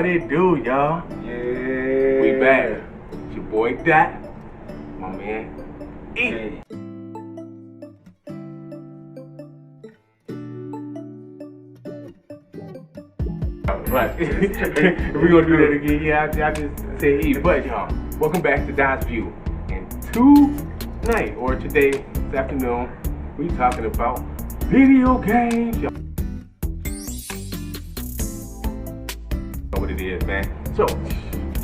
What it do, y'all? Yeah. We back. It's your boy Dott, my man E. Right. If we're gonna do that again, yeah, I just say E. But y'all, welcome back to Dott's View. And tonight, or today, this afternoon, we talking about video games. Y'all know what it is, man. So,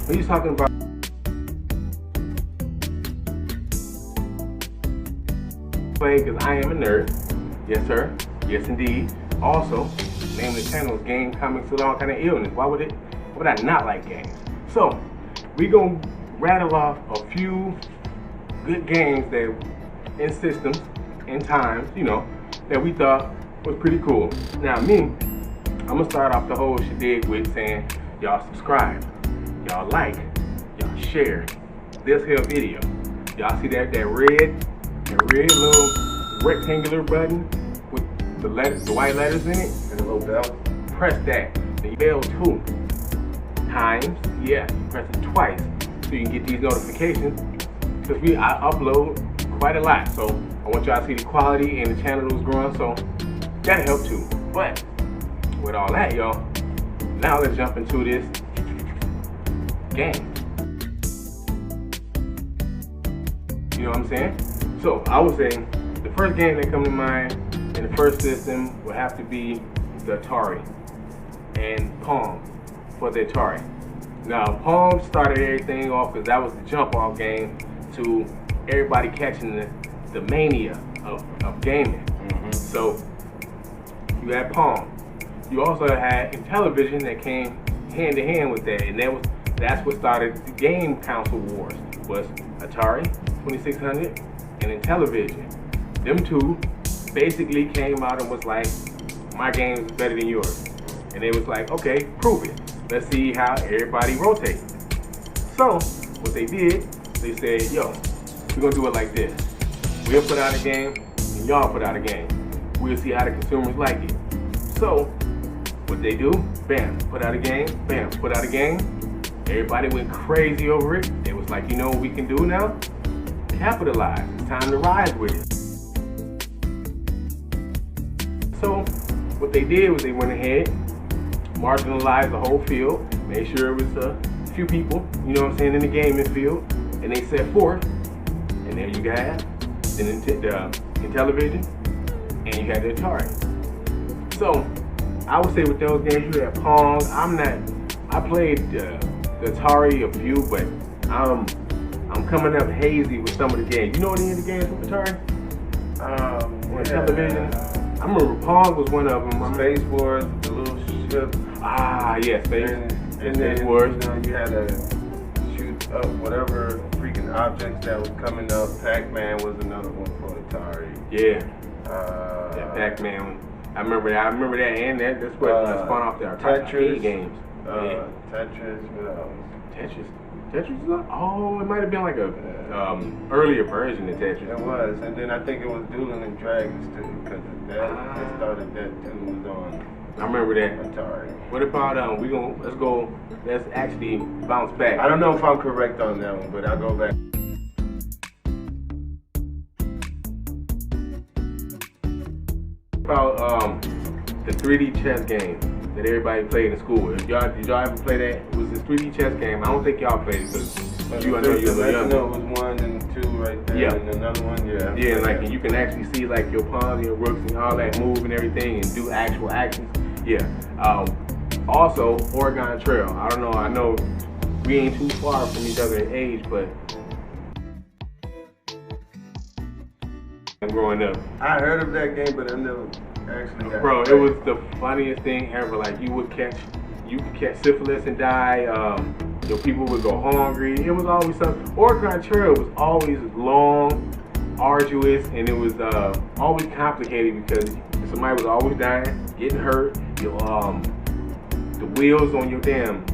we talking about playing because I am a nerd. Yes, sir. Yes, indeed. Also, name of the channel is Game Comics with All Kind of Illness. Why would I not like games? So, we gonna rattle off a few good games that in systems, in times, you know, that we thought was pretty cool. Now, me, I'm gonna start off the whole shindig with saying, y'all subscribe, y'all like, y'all share this here video. Y'all see that red little rectangular button with the letters, the white letters in it, And a little bell. press that. The bell 2 times, yeah, press it twice so you can get these notifications. Because I upload quite a lot, so I want y'all to see the quality and the channel was growing, so that'll help too. But with all that, y'all, now let's jump into this game. You know what I'm saying? So I was saying the first game that comes to mind in the first system would have to be the Atari and Pong for the Atari. Now Pong started everything off because that was the jump off game to everybody catching the mania of gaming. Mm-hmm. So you had Pong. You also had Intellivision that came hand to hand with that, and that's what started the game console wars. Was Atari 2600 and Intellivision. Them two basically came out and was like, my game is better than yours. And it was like, okay, prove it. Let's see how everybody rotates. So what they did, they said, yo, we're gonna do it like this. We'll put out a game and y'all put out a game. We'll see how the consumers like it. So what they do, bam, put out a game, bam, put out a game. Everybody went crazy over it. It was like, you know what we can do now? Capitalize. It's time to rise with it. So what they did was they went ahead, marginalized the whole field, made sure it was a few people, you know what I'm saying, in the gaming field, and they set forth, and there you have the Intellivision, and you had the Atari. So I would say with those games, you had Pong. I played the Atari a few, but I'm coming up hazy with some of the games. You know any of the games from Atari? Or Intellivision? I remember Pong was one of them. Space Wars, the little ship. Ah, yeah, Space then, Wars. You know, you had to shoot up whatever freaking objects that was coming up. Pac-Man was another one for Atari. Yeah. That Pac-Man. I remember that, and that's what spun off the arcade games. Tetris. Tetris? Oh, it might have been like a earlier version of Tetris. It was, and then I think it was Dueling and Dragons too, because that started that too. Was on. I remember that. Atari. What about let's actually bounce back. I don't know if I'm correct on that one, but I'll go back. About the 3D chess game that everybody played in school. Did y'all ever play that? It was this 3D chess game. I don't think y'all played it because I know you're a little younger. It was 1 and 2 right there, yeah. And another one, yeah. Yeah, like and you can actually see like your pawns and your rooks and all that move and everything and do actual actions. Yeah. Also, Oregon Trail. I don't know. I know we ain't too far from each other in age, but growing up, I heard of that game, but I never actually got bro, it was the funniest thing ever. Like you could catch syphilis and die. Your people would go hungry. It was always something. Oregon Trail was always long, arduous, and it was always complicated because somebody was always dying, getting hurt. The wheels on your damn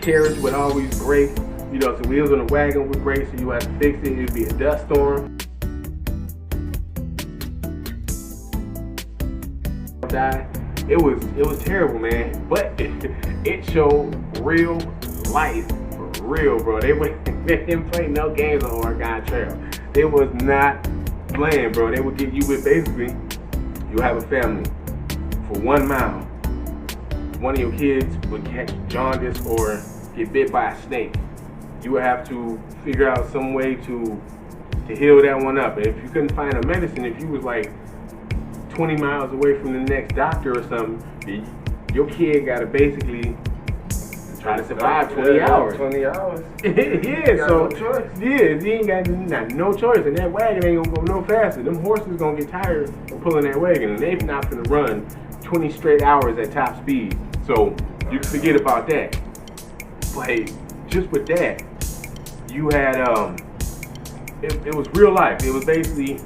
carriage would always break. You know, the wheels on the wagon would break, so you had to fix it. It'd be a dust storm. Die. It was terrible, man. But it showed real life for real, bro. They didn't play no games on Oregon Trail. It was not playing, bro. They would get you with basically, you have a family for 1 mile. One of your kids would catch jaundice or get bit by a snake. You would have to figure out some way to heal that one up. And if you couldn't find a medicine, if you was like 20 miles away from the next doctor or something, your kid got to basically try to survive 20 hours. 20 hours. Yeah, so no choice. Yeah, he ain't got no choice, and that wagon ain't gonna go no faster. Them horses gonna get tired of pulling that wagon, and they not gonna run 20 straight hours at top speed. So you can forget about that. But just with that, you had it was real life. It was basically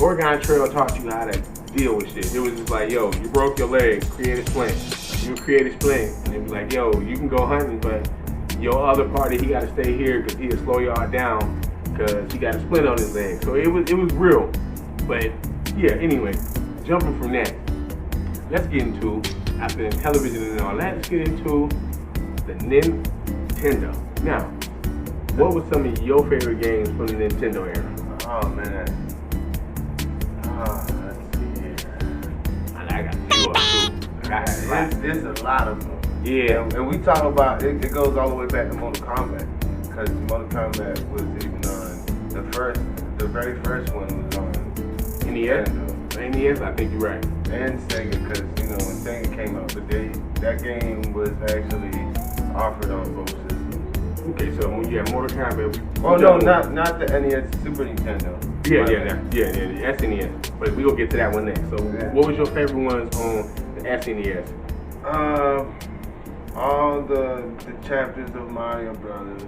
Oregon Trail taught you how to deal with shit. It was just like, yo, you broke your leg, create a splint. You create a splint, and it was like, yo, you can go hunting, but your other party, he got to stay here because he'll slow y'all down because he got a splint on his leg. So it was real. But yeah, anyway, jumping from that, let's get into, after the television and all that, let's get into the Nintendo. Now, what were some of your favorite games from the Nintendo era? Oh man. Let's see here. I got two or two. There's a lot of them. Yeah. And we talk about, it goes all the way back to Mortal Kombat. Because Mortal Kombat was even on, the very first one was on NES? NES, I think you're right. And Sega, because, when Sega came out, but that game was actually offered on both systems. Okay, so when you have Mortal Kombat... Oh, no, not the NES, Super Nintendo. Yeah, the SNES. But we gonna get to that one next. So, what was your favorite ones on the SNES? All the chapters of Mario Brothers.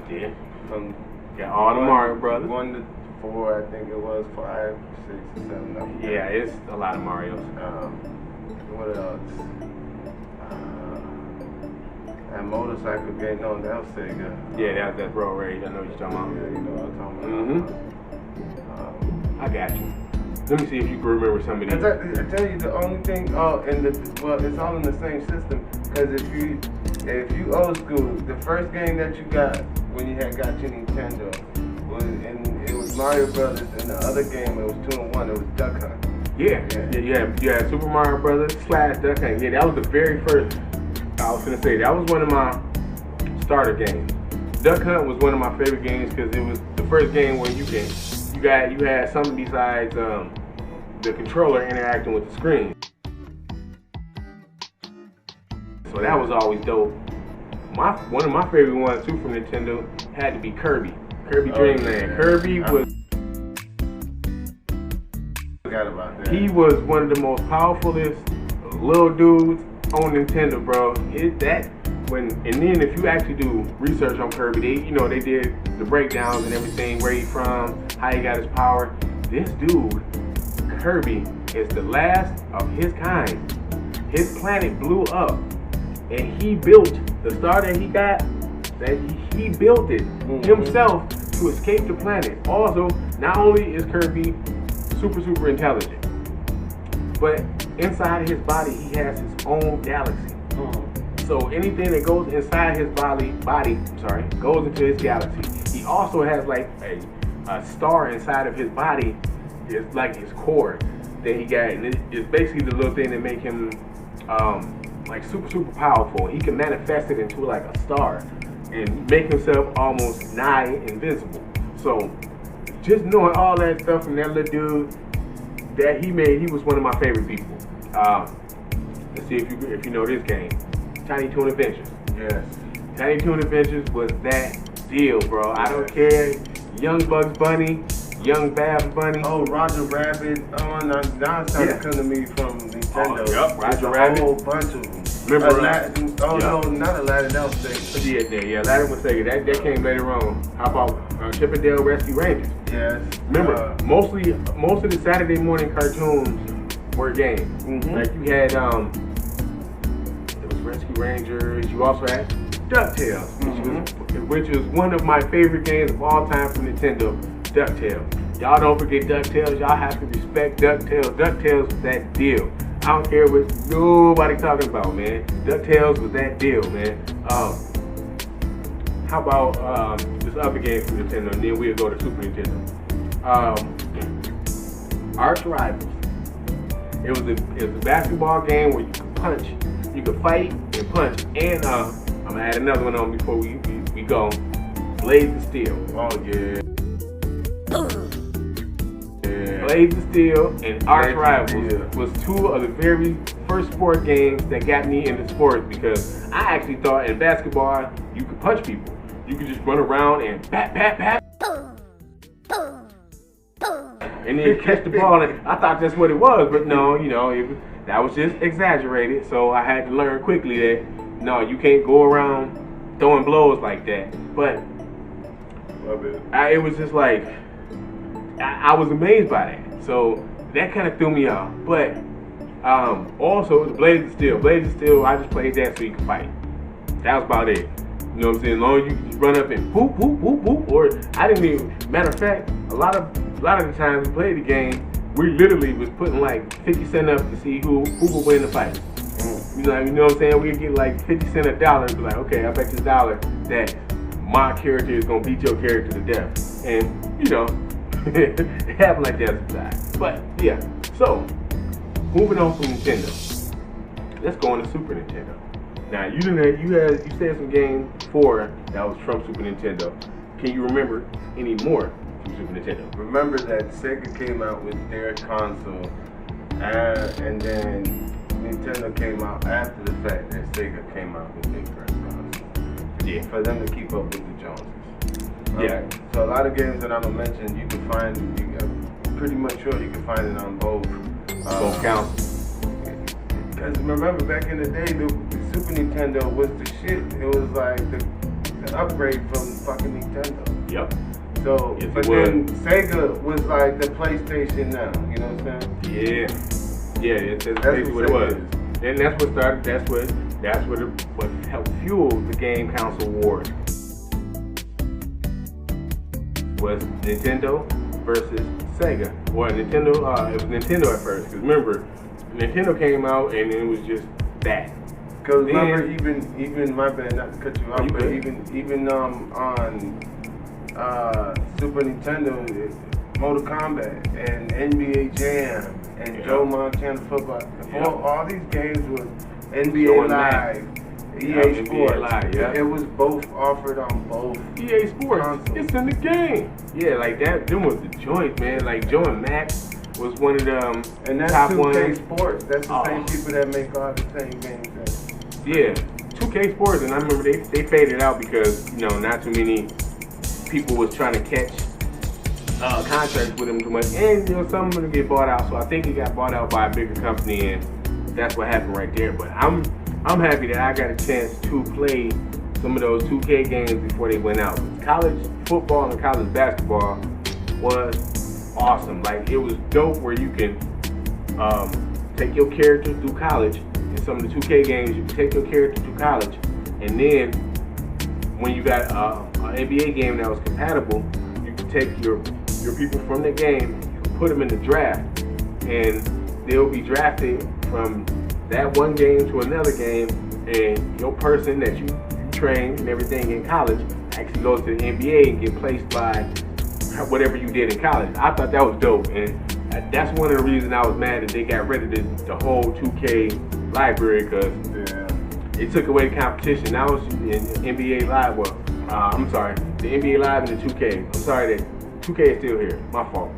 Yeah. From all the Mario Brothers. 1 to 4, I think it was 5, 6, 7. Yeah, it's a lot of Marios. What else? That motorcycle game, no, that was Sega. Yeah, that's Road Rage. I know what you're talking about. Yeah, you know what I'm talking about. I got you. Let me see if you can remember some of these. I tell you the only thing. It's all in the same system. Because if you old school, the first game that you got when you got your Nintendo it was Mario Brothers, and the other game it was 2-in-1. It was Duck Hunt. Yeah. You had Super Mario Brothers / Duck Hunt. Yeah, that was the very first. I was gonna say that was one of my starter games. Duck Hunt was one of my favorite games because it was the first game where you had something besides the controller interacting with the screen. So that was always dope. One of my favorite ones too from Nintendo had to be Kirby Dream Land. Kirby was. Forgot about that. He was one of the most powerfulest little dudes on Nintendo, bro. And then if you actually do research on Kirby, they did the breakdowns and everything, where he's from, how he got his power. This dude, Kirby, is the last of his kind. His planet blew up, and he built the star that he got. He built it himself to escape the planet. Also, not only is Kirby super intelligent, but inside of his body, he has his own galaxy. So anything that goes inside his body goes into his galaxy. He also has like a star inside of his body. It's like his core that he got. And it's basically the little thing that make him like super powerful. He can manifest it into like a star and make himself almost nigh invisible. So just knowing all that stuff from that little dude that he made, he was one of my favorite people. Let's see if you know this game, Tiny Toon Adventures. Yes. Tiny Toon Adventures was that deal, bro. I don't care. Young Bugs Bunny, Young Babs Bunny. Oh, Roger Rabbit. Oh, now it's starting to come to me from Nintendo. Oh, yep, Roger Rabbit. A whole bunch of them. Remember Aladdin? No, not Aladdin. That was Sega. Yeah, Aladdin was Sega. That came later on. How about Chip and Dale Rescue Rangers? Yes. Remember, most of the Saturday morning cartoons were games. Like you had, it was Rescue Rangers. You also had DuckTales, which was one of my favorite games of all time from Nintendo. DuckTales. Y'all don't forget DuckTales. Y'all have to respect DuckTales. DuckTales was that deal. I don't care what nobody talking about, man. DuckTales was that deal, man. How about this other game from Nintendo, and then we'll go to Super Nintendo. Arch Rivals. It was a basketball game where you could punch, you could fight and punch, and I'm gonna add another one on before we go. Blades of Steel. Oh yeah. Blades of Steel and Arch Rivals was two of the very first sport games that got me into sports, because I actually thought in basketball you could punch people. You could just run around and bat, and then catch the ball. And I thought that's what it was, but no, that was just exaggerated. So I had to learn quickly that no, you can't go around throwing blows like that. But it was just like I was amazed by that. So that kind of threw me off. But also the Blades of Steel. Blades of Steel, I just played that so you could fight. That was about it. You know what I'm saying? As long as you just run up and whoop, whoop, whoop, whoop. Or I didn't even. Matter of fact, a lot of the times we played the game, we literally was putting like 50 cents up to see who would win the fight. You know what I'm saying? We'd get like 50 cents a dollar and be like, okay, I bet this $1 that my character is gonna beat your character to death. And it happened like that sometimes. But yeah, so moving on from Nintendo, let's go on to Super Nintendo. Now you said some games before that was from Super Nintendo. Can you remember any more from Super Nintendo? Remember that Sega came out with their console, and then Nintendo came out after the fact that Sega came out with their first console. Yeah. For them to keep up with the Joneses. Yeah. So a lot of games that I'm gonna mention, you can find. Pretty much sure you can find it on both consoles. Because remember, back in the day, the Super Nintendo was the shit. It was like the upgrade from fucking Nintendo. Yep. So, yes, but then Sega was like the PlayStation now. You know what I'm saying? Yeah. That's basically what it was. And that's what started. That's what helped fuel the game console wars. Was Nintendo versus Sega. Well, Nintendo. It was Nintendo at first. Because remember, Nintendo came out and it was just that. Because remember, even my bad, not to cut you off, but even on Super Nintendo, Mortal Kombat and NBA Jam and Joe Montana football, all these games was NBA Live, EA Sports. Live, It was both offered on both. EA Sports, consoles. It's in the game. Yeah, like that. Them was the joint, man. Like Joe and Max was one of them and that's top 2K ones. Sports. That's the same people that make all the same games. Yeah, 2K Sports, and I remember they faded out because not too many people was trying to catch contracts with them too much, and some of them get bought out. So I think it got bought out by a bigger company, and that's what happened right there. But I'm happy that I got a chance to play some of those 2K games before they went out. College football and college basketball was awesome. Like, it was dope where you can take your character through college. In some of the 2K games, you can take your character through college, and then when you got an NBA game that was compatible, you can take your people from the game, you can put them in the draft, and they'll be drafted from that one game to another game, and your person that you trained and everything in college actually goes to the NBA and get placed by whatever you did in college. I thought that was dope, and that's one of the reasons I was mad that they got rid of the whole 2K library, because it took away the competition. Now it's in NBA Live. Well, I'm sorry, the NBA Live and the 2K. I'm sorry that 2K is still here. My fault.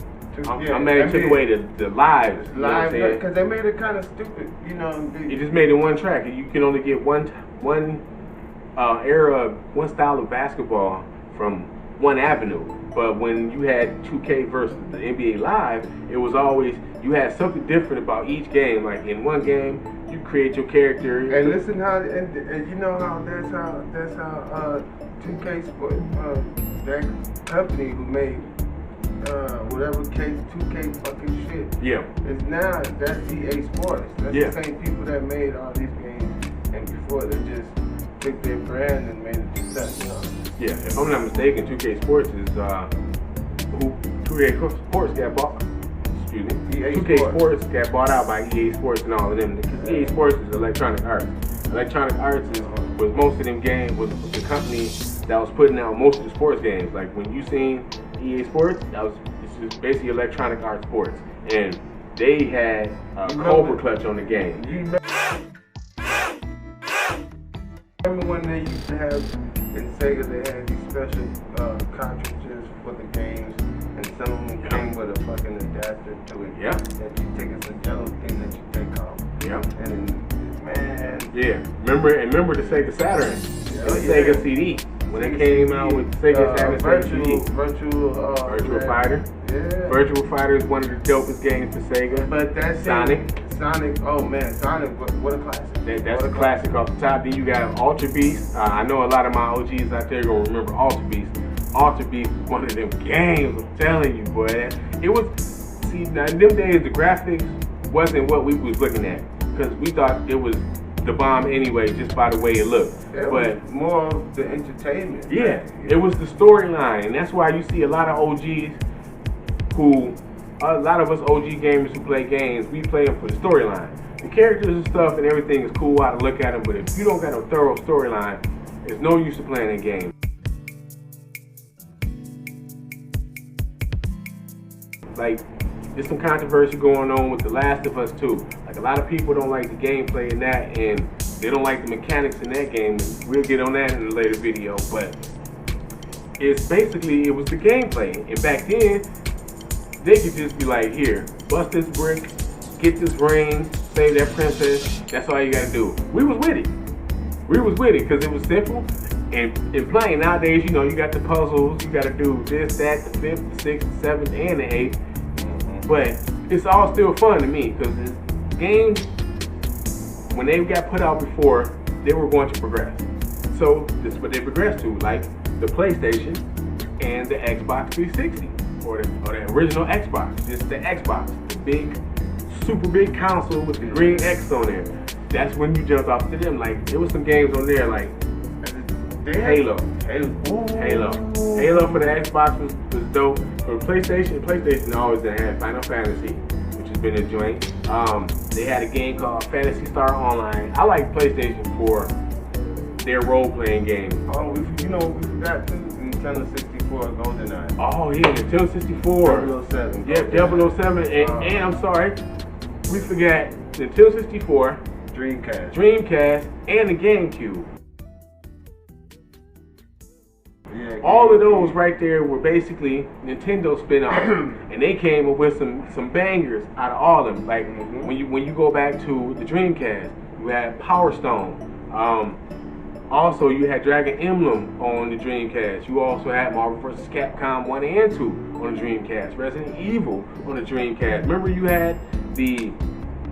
I'm mad they took away the live. Live, because they made it kind of stupid. It just made it one track. You can only get one era, one style of basketball from one avenue. But when you had 2K versus the NBA Live, it was always, you had something different about each game. Like in one game, you create your character. And listen how, and you know how that's how 2K Sports, that company who made whatever 2K fucking shit. Yeah. It's now, that's EA Sports. That's the same people that made all these games, and before they just took their brand and made it success. Yeah, if I'm not mistaken, 2K Sports is who 2K Sports got bought. Excuse me. EA 2K Sports. Sports got bought out by EA Sports and all of them. Because EA Sports is Electronic Arts. Electronic Arts was most of them games was the company that was putting out most of the sports games. Like when you seen EA Sports, it's just basically Electronic Arts Sports, and they had Cobra Clutch on the game. Remember when they used to have in Sega, they had these special cartridges for the games, and some of them came with a fucking adapter to it. Yeah. That you take, it's a yellow thing that you take off. Yeah. And man. Yeah. Remember the Sega Saturn, the Sega CD when it came out with Sega Saturn CD. Virtual Fighter. Yeah. Virtual Fighter is one of the dopest games for Sega. But that's Sonic, oh man, Sonic, what a classic. That's a classic off the top. Then you got Ultra Beast. I know a lot of my OGs out there gonna remember Ultra Beast. Ultra Beast was one of them games, I'm telling you, boy. It was, see, now in them days, the graphics wasn't what we was looking at. Because we thought it was the bomb anyway, just by the way it looked. It was more of the entertainment. Yeah, it was the storyline. And that's why you see a lot of OGs a lot of us OG gamers who play games, we play them for the storyline. The characters and stuff and everything is cool how to look at them, but if you don't got a thorough storyline, there's no use to playing that game. Like, there's some controversy going on with The Last of Us 2. Like, a lot of people don't like the gameplay in that, and they don't like the mechanics in that game. We'll get on that in a later video, but it's basically, it was the gameplay. And back then, they could just be like, here, bust this brick, get this ring, save that princess. That's all you gotta do. We was with it. We was with it because it was simple. And in playing nowadays, you know, you got the puzzles, you gotta do this, that, the 5th, the 6th, the 7th, and the 8th. But it's all still fun to me because the games, when they got put out before, they were going to progress. So this is what they progressed to, like the PlayStation and the Xbox 360. Or the original Xbox, just the Xbox, the big, super big console with the green X on there. That's when you jumped off to them. Like, there was some games on there like Halo for the Xbox was dope. For the PlayStation always had Final Fantasy, which has been a joint. They had a game called Phantasy Star Online. I like PlayStation for their role-playing games. Oh, we forgot too. Nintendo 64 GoldenEye. Oh yeah, Nintendo 64. 007. Yeah, 007. And I'm sorry, we forgot Nintendo 64, Dreamcast, and the GameCube. Yeah, all of those right there were basically Nintendo spin-offs, and they came up with some bangers out of all of them. Like when you go back to the Dreamcast, you had Power Stone. Also, you had Dragon Emblem on the Dreamcast. You also had Marvel vs. Capcom 1 and 2 on the Dreamcast. Resident Evil on the Dreamcast. Remember, you had the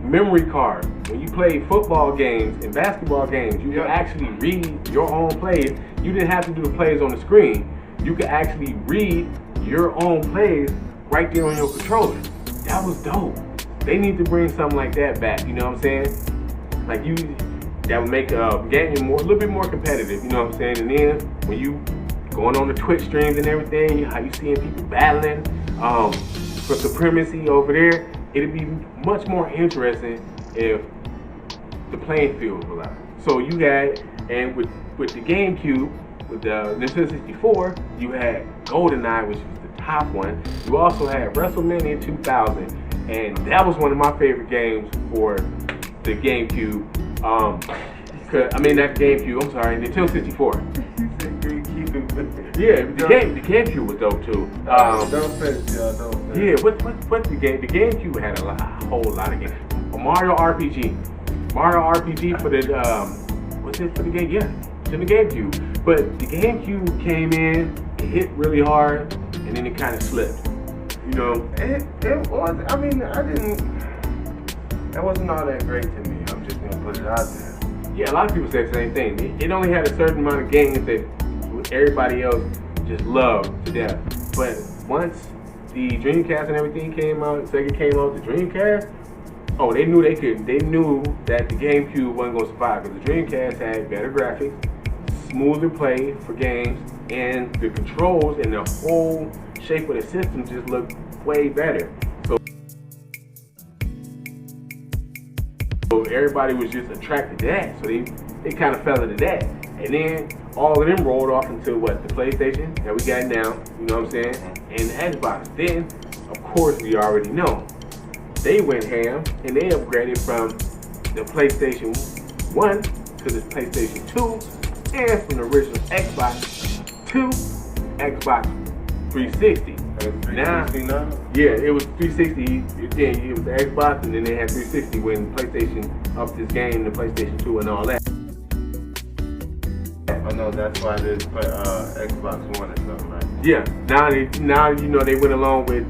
memory card. When you played football games and basketball games, you could actually read your own plays. You didn't have to do the plays on the screen. You could actually read your own plays right there on your controller. That was dope. They need to bring something like that back, you know what I'm saying? Like that would make gaming a little bit more competitive, you know what I'm saying? And then when you going on the Twitch streams and everything, how you seeing people battling for supremacy over there, it'd be much more interesting if the playing field was out. So you had, and with the GameCube, with the Nintendo 64, you had GoldenEye, which was the top one. You also had WrestleMania 2000, and that was one of my favorite games for the GameCube. Not GameCube, I'm sorry, Nintendo 64. Yeah, the GameCube was dope too. Don't finish, y'all. Don't finish. Yeah, what's the game? The GameCube had a whole lot of games. Mario RPG. Mario RPG for the what's it for the game? Yeah, it's in the GameCube. But the GameCube came in, it hit really hard, and then it kind of slipped. You know, it was. I mean, that wasn't all that great to me. I'm just gonna put it out there. Yeah, a lot of people say the same thing. It only had a certain amount of games that everybody else just loved to death. But once the Dreamcast and everything came out, Sega came out, the Dreamcast, oh, they knew that the GameCube wasn't gonna survive because the Dreamcast had better graphics, smoother play for games, and the controls and the whole shape of the system just looked way better. So everybody was just attracted to that. So they kind of fell into that. And then all of them rolled off into what? The PlayStation that we got now, you know what I'm saying? And the Xbox. Then, of course, we already know. They went ham and they upgraded from the PlayStation 1 to the PlayStation 2 and from the original Xbox to Xbox 360. Now, yeah, it was 360. Then it was the Xbox, and then they had 360 when PlayStation upped this game, the PlayStation 2 and all that. I know that's why there's Xbox One or something, right? Yeah. Now you know they went along with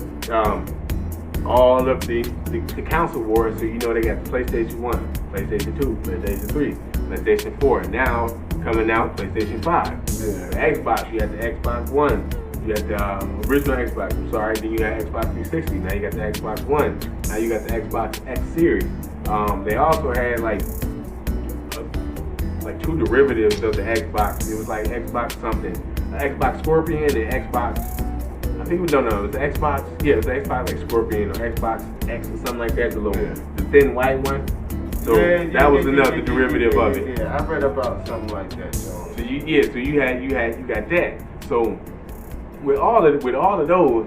all of the console wars. So you know they got the PlayStation 1, PlayStation 2, PlayStation 3, PlayStation 4. Now coming out PlayStation 5. Yeah. The Xbox, you got the Xbox One. You got the original Xbox, I'm sorry, then you got Xbox 360, now you got the Xbox One, now you got the Xbox X Series. They also had like two derivatives of the Xbox. It was like Xbox something, Xbox Scorpion and Xbox, I think we don't know, it was the Xbox, yeah, it was the Xbox like Scorpion or Xbox X or something like that, the thin white one. So that was another derivative of it. Yeah, I read about something like that, Joe. So you got that. So with all of those,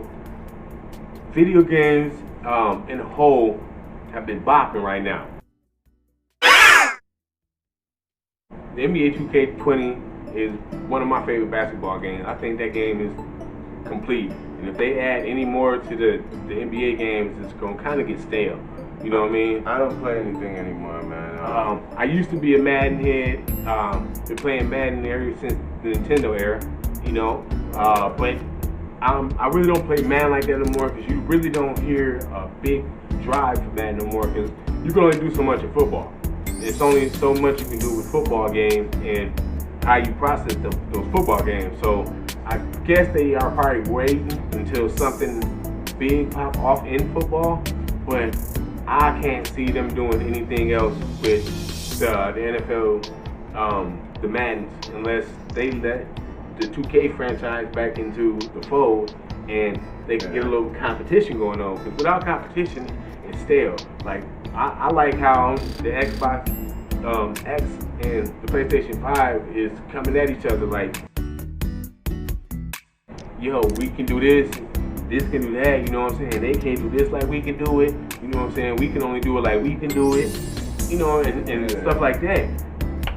video games in a whole have been bopping right now. The NBA 2K20 is one of my favorite basketball games. I think that game is complete. And if they add any more to the NBA games, it's going to kind of get stale. You know what I mean? I don't play anything anymore, man. I used to be a Madden head. Been playing Madden ever since the Nintendo era. You know, but I really don't play Madden like that anymore because you really don't hear a big drive for Madden no more because you can only do so much in football. It's only so much you can do with football games and how you process those football games. So I guess they are probably waiting until something big pop off in football, but I can't see them doing anything else with the NFL, the Maddens, unless they let the 2K franchise back into the fold and they can get a little competition going on. Because without competition, it's stale. Like I like how the Xbox X and the PlayStation 5 is coming at each other like, yo, we can do this can do that, you know what I'm saying? They can't do this like we can do it, you know what I'm saying? We can only do it like we can do it, you know, and stuff like that.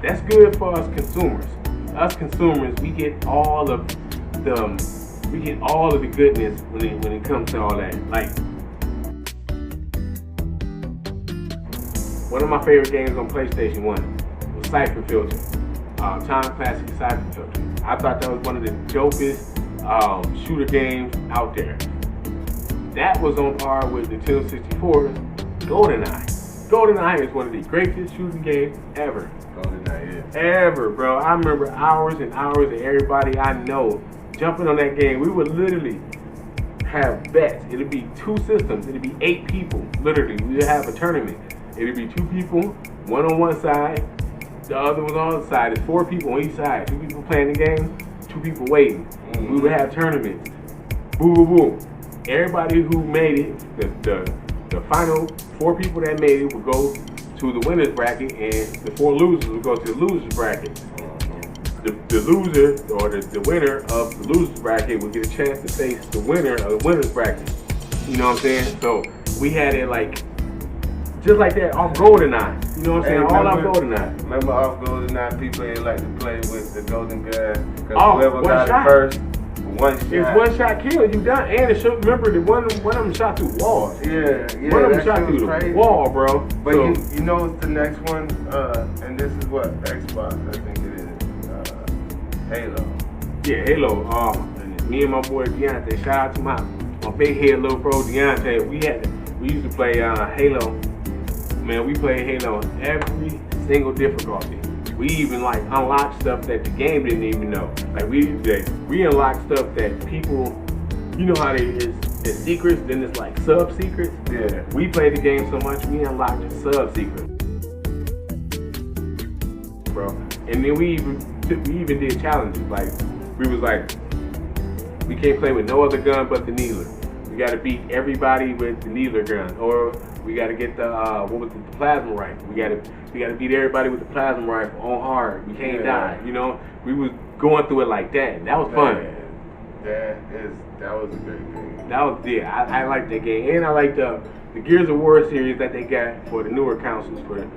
That's good for us consumers. Us consumers, we get all of the goodness when it comes to all that. Like, one of my favorite games on PlayStation 1 was Siphon Filter, Time Classic Siphon Filter. I thought that was one of the dopest shooter games out there. That was on par with the Nintendo 64 GoldenEye. GoldenEye is one of the greatest shooting games ever. GoldenEye, yeah. Ever, bro. I remember hours and hours of everybody I know jumping on that game. We would literally have bets. It'd be two systems. It'd be 8 people. Literally, we'd have a tournament. It'd be 2 people, one on one side, the other one on the other side. It's 4 people on each side. 2 people playing the game, 2 people waiting. We would have tournaments. Boom, boom, boom. Everybody who made it, the final 4 people that made it would go to the winner's bracket, and the 4 losers would go to the loser's bracket. The loser or the winner of the loser's bracket would get a chance to face the winner of the winner's bracket. You know what I'm saying? So we had it like just like that off GoldenEye. You know what I'm saying? All off GoldenEye. Remember off GoldenEye, people ain't like to play with the golden gun because Oh, whoever one got shot. it first, one shot. It's one shot kill. You done. And it should remember the one of them shot through walls. Yeah, One of them that shot shit through was the crazy. wall, bro. But So, you know what's the next one? And this is what Xbox, I think it is. Halo. yeah, Halo. And me and my boy Deontay. Shout out to my big head little bro Deontay. We used to play Halo. Man, we played Halo on every single difficulty. We even like unlocked stuff that the game didn't even know. Like we unlocked stuff that people, you know how it's secrets, then it's like sub secrets. Yeah. We played the game so much we unlocked the sub secrets, bro. And then we even did challenges. Like we was like, We can't play with no other gun but the needler. We got to beat everybody with the needler gun, or we got to get the the plasma rifle. We got to beat everybody with the plasma rifle on hard. We can't die. You know, we was going through it like that. And that was fun. That was a great game. I like that game, and I like the Gears of War series that they got for the newer consoles, for the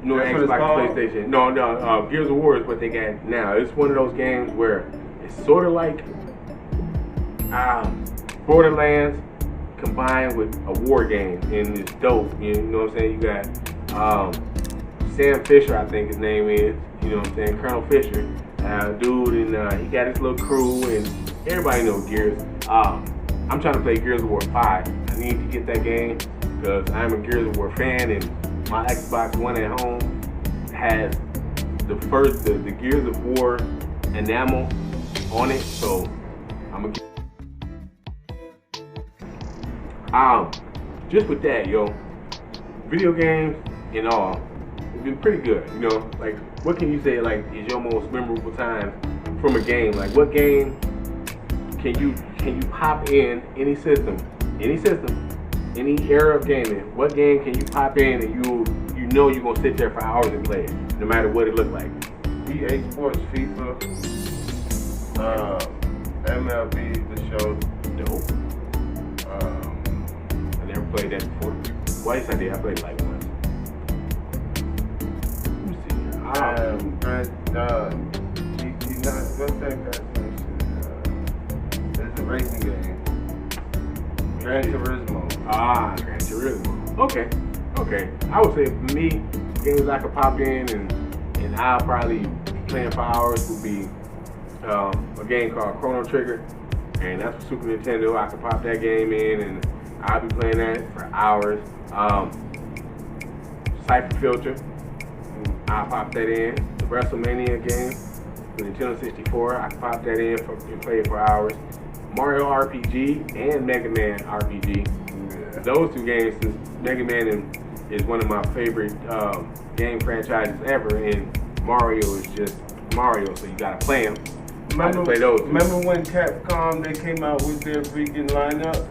newer Xbox, PlayStation. No, Gears of War is what they got now. It's one of those games where it's sort of like Borderlands combined with a war game, and it's dope. You know what I'm saying? You got Sam Fisher, I think his name is. You know what I'm saying? Colonel Fisher, dude, and he got his little crew, and everybody knows Gears. I'm trying to play Gears of War 5. I need to get that game because I'm a Gears of War fan, and my Xbox One at home has the Gears of War enamel on it, so I'm gonna get. Just with that, yo, video games and all, it's been pretty good. You know, like, what can you say like is your most memorable time from a game? Like, what game can you pop in any system, any era of gaming? What game can you pop in and you know you're gonna sit there for hours and play it, no matter what it look like? EA Sports, FIFA, MLB, the show. Dope. I never played that before. Twice I did. I played it like once. Let me see. What's that shit? It's a racing game. Gran Turismo. Gran Turismo. Okay. I would say for me, games I could pop in and I'll probably be playing for hours would be a game called Chrono Trigger, and that's for Super Nintendo. I could pop that game in and I'll be playing that for hours. Cypher Filter, I'll pop that in. The WrestleMania game for Nintendo 64, I can pop that in and play it for hours. Mario RPG and Mega Man RPG. Yeah. Those two games, since Mega Man is one of my favorite game franchises ever, and Mario is just Mario, so you gotta play them. Remember when Capcom, they came out with their freaking lineup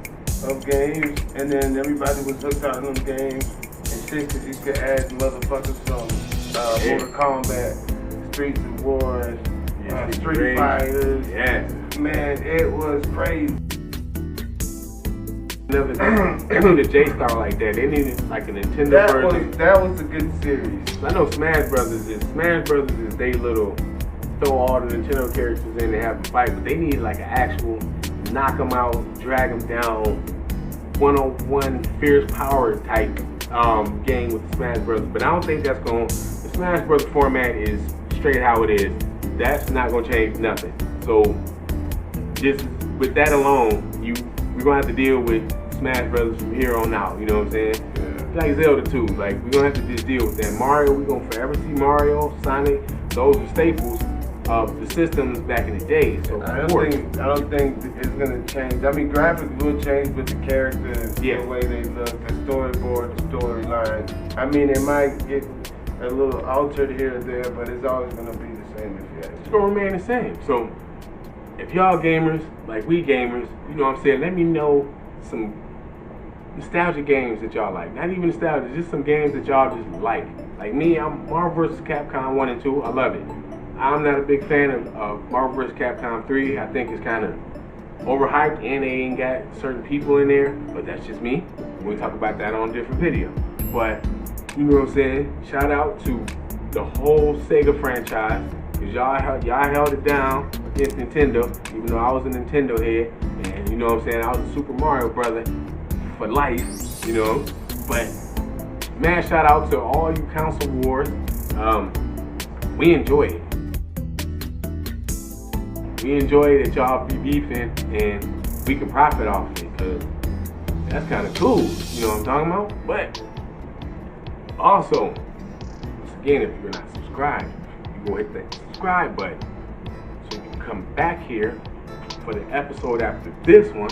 of games, and then everybody was hooked out on them games and shit, because you could add motherfuckers from Mortal Kombat, Streets of War, Street Fighters. Yeah. Man, it was crazy. They need a J-Star like that. They needed like a Nintendo version. That was a good series. I know Smash Brothers is they little throw all the Nintendo characters in and have them fight, but they need like an actual knock them out, drag them down, one-on-one fierce power type game with the Smash Brothers. But I don't think that's the Smash Brothers format is straight how it is. That's not gonna change nothing. So just with that alone, we're gonna have to deal with Smash Brothers from here on out. You know what I'm saying? Yeah. Like Zelda 2, like we're gonna have to just deal with that. Mario, we're gonna forever see Mario, Sonic. Those are staples of the systems back in the day. So I don't think it's gonna change. I mean, graphics will change with the characters, the way they look, the storyboard, the storyline. I mean, it might get a little altered here or there, but it's always gonna be the same if you ask. It's gonna remain the same. So if y'all gamers, like we gamers, you know what I'm saying, let me know some nostalgia games that y'all like. Not even nostalgia, just some games that y'all just like. Like me, I'm Marvel vs. Capcom 1 and 2, I love it. I'm not a big fan of Marvel vs. Capcom 3. I think it's kind of overhyped and they ain't got certain people in there, but that's just me. We'll talk about that on a different video. But, you know what I'm saying, shout out to the whole Sega franchise, because y'all held it down against Nintendo, even though I was a Nintendo head, and you know what I'm saying, I was a Super Mario brother for life, you know. But, man, shout out to all you console wars. We enjoy it. We enjoy that y'all be beefing and we can profit off it, because that's kind of cool, you know what I'm talking about? But also, once again, if you're not subscribed, you go hit that subscribe button so you can come back here for the episode after this one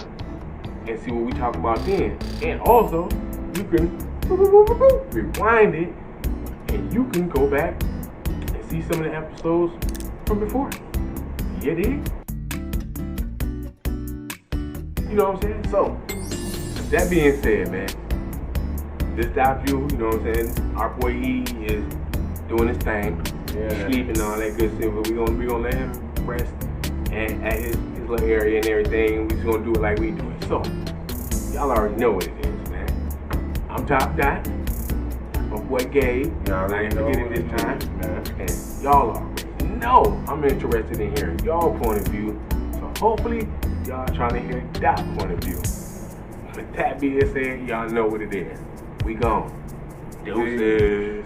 and see what we talk about then. And also, you can rewind it and you can go back and see some of the episodes from before. You dig? You know what I'm saying? So, that being said, man, this Dott view, you know what I'm saying? Our boy E is doing his thing. Yeah. He's sleeping and all that good stuff, but we gonna let him rest and at his little area and everything. We just gonna do it like we do it. So, y'all already know what it is, man. I'm Top Dot. My boy Gabe. Y'all I ain't know forget what it this time. man. And y'all already know I'm interested in hearing y'all point of view. So hopefully y'all trying to hear Dot point of view. With that being said, y'all know what it is. We gone. Deuces.